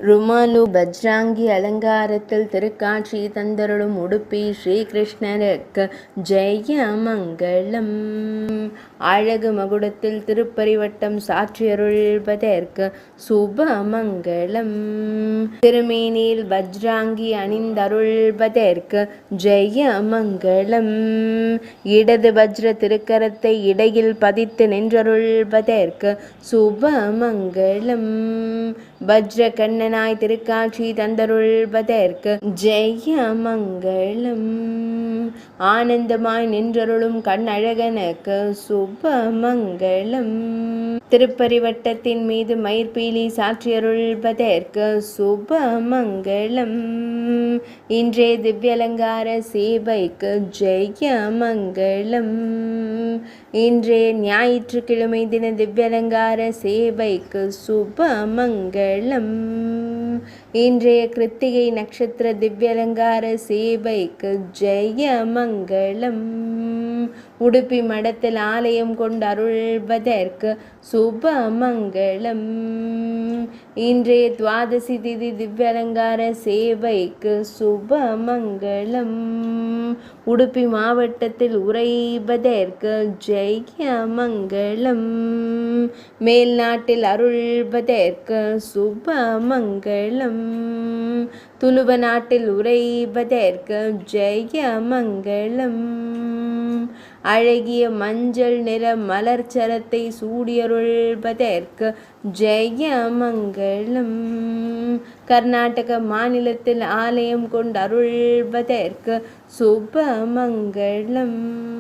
ருமாலு பஜ்ராங்கி அலங்காரத்தில் திருக்காட்சி தந்தருளும் உடுப்பி ஸ்ரீகிருஷ்ணருக்கு ஜெயமங்கலம். அழகு மகுடத்தில் திருப்பரிவட்டம் சாற்றியருள்வதற்கு சுபமங்கலம். திருமேனியில் வஜ்ராங்கி அணிந்தருள்வதற்கு ஜெயமங்கலம். இடது வஜ்ர திருக்கரத்தை இடையில் பதித்து நின்றருள்வதற்கு சுபமங்கலம். வஜ்ர கண்ணனாய் திருக்காட்சி தந்தருள்வதற்கு ஜெயமங்கலம். ஆனந்தமாய் நின்றருளும் கண்ணழகனுக்கு சுபமங்கலம். திருப்பரிவட்டத்தின் மீது மயிர்பீலி சாற்றியருள்வதற்கு சுபமங்கலம். இன்றைய திவ்யலங்கார சேவைக்கு ஜெயமங்கலம். இன்றைய ஞாயிற்றுக்கிழமை தின திவ்யலங்கார சேவைக்கு சுபமங்கலம். இன்றைய கிருத்திகை நட்சத்திர திவ்யலங்கார சேவைக்கு ஜெயமங்கலம். உடுப்பி மடத்தில் ஆலயம் கொண்டு அருள்வதற்கு சுபமங்கலம். இன்றைய துவாதசி திதி திவ்யலங்கார சேவைக்கு சுபமங்கலம். உடுப்பி மாவட்டத்தில் உறைவதற்கு ஜெயமங்கலம். மேல்நாட்டில் அருள்வதற்கு சுபமங்கலம். துளுவ நாட்டில் உறைவதற்கு ஜெயமங்கலம். அழகிய மஞ்சள் நிற மலர்ச்சரத்தை சூடியருள்வதற்கு ஜெயமங்கலம். கர்நாடக மாநிலத்தில் ஆலயம் கொண்டு அருள்வதற்கு சுபமங்கலம்.